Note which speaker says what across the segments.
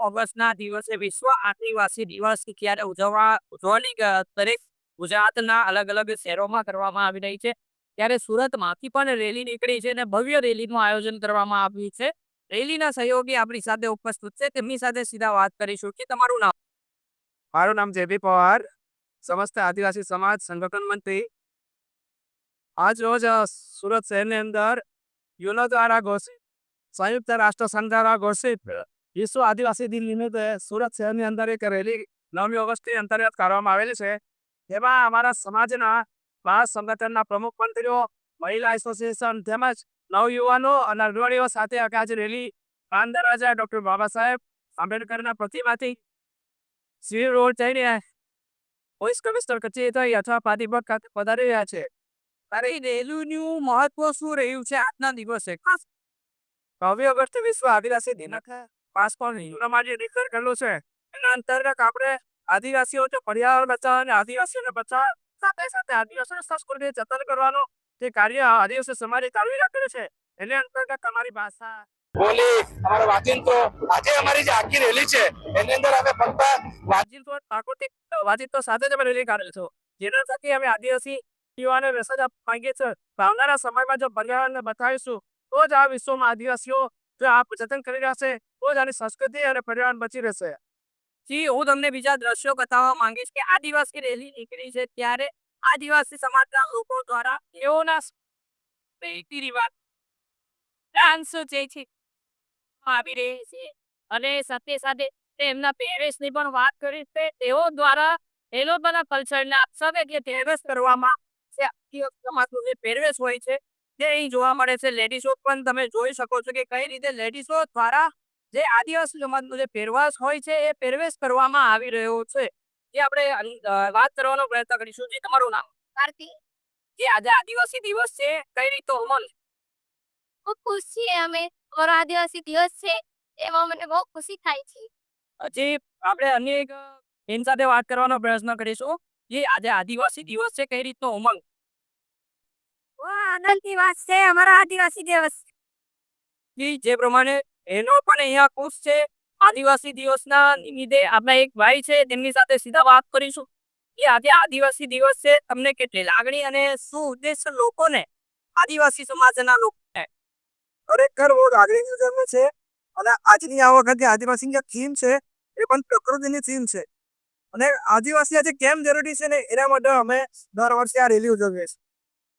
Speaker 1: ઓગસ્ટના દિવસે વિશ્વ આદિવાસી દિવસ ક્યારે ઉજવવાની દરેક ગુજરાતના અલગ અલગ શહેરોમાં કરવામાં આવી રહી છે, ત્યારે સુરતમાંથી પણ રેલી નીકળી છે અને ભવ્ય રેલીનું આયોજન કરવામાં આવ્યું છે. રેલીના સહયોગી આપણી સાથે ઉપસ્થિત છે, તેમની સાથે સીધા વાત કરીશું. કે તમારું નામ?
Speaker 2: મારું નામ જેબી પવાર, સમસ્ત આદિવાસી સમાજ સંગઠન મંત્રી. આજ રોજ સુરત શહેરની અંદર યુનો દ્વારા ઘોષિત સંયુક્ત રાષ્ટ્ર સંઘ દ્વારા ઘોષિત વિશ્વ આદિવાસી દિન નિમિત્તે સુરત શહેરની અંદર એક રેલી 9મી ઓગસ્ટની અંતર્ગત કરવામાં આવેલી છે. જેમાં અમારા સમાજના 5 સંગઠનના પ્રમુખ મંત્રીઓ, મહિલા એસોસિએશન તેમજ નવયુવાનો અને અગ્રણીઓ સાથે આજે રેલી પ્રાણ દરવાજા doctor Baba Saheb આંબેડકરના પ્રતિમાથી civil road થઈને પોલીસ કમિશનર કચેરી થઈ અથવા પાટીપટ ખાતે પધારી રહ્યા છે.
Speaker 1: ત્યારે એ રેલીનું મહત્વ શું રહ્યું છે આજના દિવસે? ખાસ
Speaker 2: 9મી ઓગસ્ટ વિશ્વ આદિવાસી દિન પાસપોર્ટ જે ડિક્લેર કરેલું છે એના અંતર્ગત આપણે આદિવાસીઓ પર્યાવરણ બચાવ અને આદિવાસીઓને બચાવ સાથે સાથે આદિવાસીઓની સંસ્કૃતિને જતન કરવાનો જે કાર્ય આદિવાસી સમાજે ચાલવી રાખ્યું છે એને અંતર્ગત અમારી ભાષા બોલી અમારા વાચિંત્રો આજે અમારી જે આખી રેલી છે એની અંદર અમે ફક્ત વાચિંત્રો પ્રાકૃતિક વાચિંત્રો સાથે જ અમે રેલી કાઢેલ છે, જેના થકી અમે આદિવાસી યુવાને મેસેજ આપવા માંગીએ છીએ. આવનારા સમયમાં જો પર્યાવરણને બચાવીશું તો જ આ વિશ્વમાં આદિવાસીઓ જો આ જતન કરી રહ્યા છે તો જ આની સંસ્કૃતિ અને પર્યાવરણ બચી રહેશે.
Speaker 1: જી, હું તમને બીજા દ્રશ્યો બતાવવા માંગીશ કે આદિવાસી રેલી નીકળી છે ત્યારે આદિવાસી સમાજના લોકો દ્વારા તેઓના રીતિ રિવાજ ડાન્સ જે છે આવી રહી છે અને સાથે સાથે તેમના પહેરવેશની પણ વાત કરી છે. તેઓ દ્વારા એ લોકોના કલ્ચરના સાથે જે પહેરવેશ કરવામાં સમાજનો જે પહેરવેશ હોય છે તે અહીં જોવા મળે છે. લેડીઝો પણ તમે જોઈ શકો છો કે કઈ રીતે લેડીઝો દ્વારા જે આદિવાસી સમાજનો જે પહેરવેશ હોય છે એ પહેરવેશ કરવામાં આવી રહ્યો છે. જે આપણે વાત કરવાનો પ્રયત્ન કરીશું. જે તમારું નામ?
Speaker 3: ભારતી.
Speaker 1: જે આજે આદિવાસી દિવસ છે કઈ રીતે અમલ?
Speaker 3: ખૂબ ખુશ છીએ અમે. અમારો આદિવાસી દિવસ છે એમાં મને બહુ ખુશી થાય છે.
Speaker 1: હજી આપણે અન્ય એક બેન સાથે વાત કરવાનો પ્રયત્ન કરીશું. જે આજે આદિવાસી દિવસ છે કઈ રીતનો ઉમંગ?
Speaker 3: બહુ આનંદની વાત છે અમારા આદિવાસી દિવસ.
Speaker 1: જે પ્રમાણે એનો પણ અહીંયા ખુશ છે. આદિવાસી દિવસના નિમિત્તે આપણા એક ભાઈ છે તેમની સાથે સીધા વાત કરીશું. કે આજે આદિવાસી દિવસ છે, તમને કેટલી લાગણી અને શું ઉદ્દેશ લોકોને, આદિવાસી સમાજના લોકોને?
Speaker 2: ખરેખર બહુ લાગણીનું જન્મ છે અને આજની આ વખતે આદિવાસીની થીમ છે એ પણ પ્રકૃતિની થીમ છે અને આદિવાસી આજે કેમ જરૂરી છે ને એના માટે અમે દર વર્ષે આ રેલી ઉજવીએ છીએ.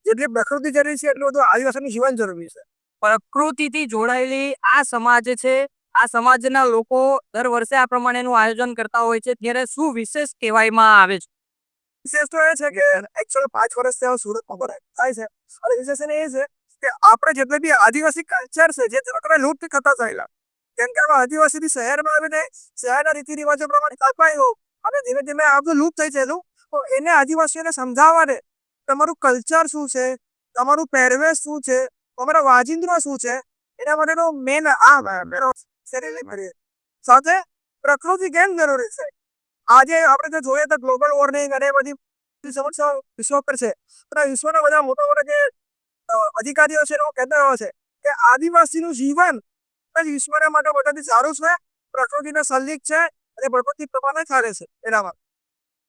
Speaker 2: જેટલી પ્રકૃતિ જરૂરી છે એટલું બધું આદિવાસીનું જીવન જરૂરી છે.
Speaker 1: પ્રકૃતિથી જોડાયેલી આ સમાજ છે, આ સમાજના લોકો દર વર્ષે આ પ્રમાણેનું આયોજન કરતા હોય છે, ત્યારે શું વિશેષ કહેવામાં આવે છે?
Speaker 2: વિશેષ તો એ છે કે એકચ્યુઅલ 5 વર્ષથી સુરતમાં થાય છે અને વિશેષ એ છે કે આપણે જેટલે બી આદિવાસી કલ્ચર છે જે તમે લુપ્ત થતા ચાલ્યા, કેમ કે આદિવાસી શહેરમાં આવીને શહેરના રીતિ રિવાજો પ્રમાણે કલ્પાયું અને ધીમે ધીમે આ બધું લુપ્ત થઈ ગયેલું. તો એને આદિવાસીઓને સમજાવવાને તમારું કલ્ચર શું છે, તમારું પહેરવેશ શું છે, તમારા વાજિંત્રો શું છે, એના માટેનો મેન સાથે પ્રકૃતિ કેમ જરૂરી છે. આજે આપણે જો જોઈએ તો ગ્લોબલ વોર્મિંગ અને બધી સમસ્યાઓ વિશ્વ પર છે. વિશ્વના બધા મોટા મોટા જે અધિકારીઓ છે એનો કહેતા હોય છે કે આદિવાસીનું જીવન વિશ્વના માટે બધાથી સારું છે, પ્રકૃતિને સલ્લિક છે અને પ્રકૃતિ પ્રમાણે ચાલે છે. એનામાં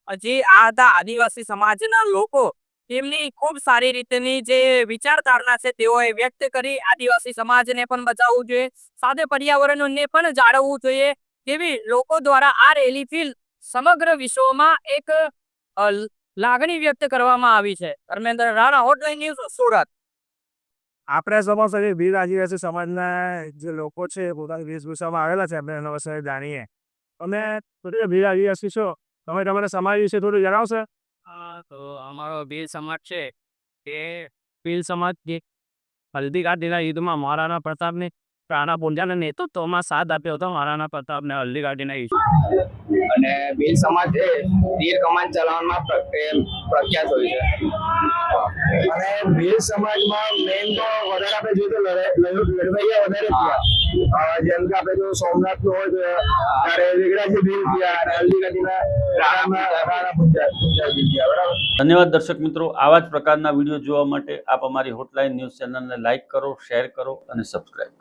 Speaker 1: હજી આ હતા આદિવાસી સમાજના લોકો. તેમની ખૂબ સારી રીતની જે વિચારધારણા છે તેઓએ વ્યક્ત કરી. આદિવાસી સમાજને પણ બચાવવું જોઈએ, સાથે પર્યાવરણને પણ જાળવવું જોઈએ તેવી લોકો દ્વારા આ રેલીથી સમગ્ર વિશ્વમાં એક લાગણી વ્યક્ત કરવામાં આવી છે. Dharmendra Rana, hotline news, Surat.
Speaker 2: આપણે સમસ્ત વીર આદિવાસી સમાજના જે લોકો છે પોતાની વેશભૂષામાં આવેલા છે આપણે એના વિશે જાણીએ. તમે વીર આદિવાસી છો, તમે તમારા સમાજ વિશે થોડું જણાવશો?
Speaker 1: તો અમારો ભીલ સમાજ છે તે ભીલ સમાજ જે હલ્દી ઘાટીના યુદ્ધમાં મહારાણા પ્રતાપને રાણા પૂંજાના નેતૃત્વમાં સાથ આપ્યો હતો. મહારાણા પ્રતાપને હલ્દી ઘાટીના યુદ્ધ
Speaker 4: અને ભીલ સમાજ એ તીર કમાન ચલાવવામાં પ્રખ્યાત હોય છે. અને ભીલ સમાજમાં મેઇન તો વધારે આપણે જોઈએ તો લડવૈયા વધારે થયા. જેમ કે આપણે જો સોમનાથ નું હોય ત્યારે વેગડાજી ભીલ થયા અને હલ્દી ઘાટીના રાણા પૂંજા થયા.
Speaker 5: ધન્યવાદ દર્શક મિત્રો. આવા જ પ્રકારના વિડીયો જોવા માટે આપ અમારી હોટલાઇન ન્યૂઝ ચેનલને લાઇક કરો, શેર કરો અને સબસ્ક્રાઇબ કરો.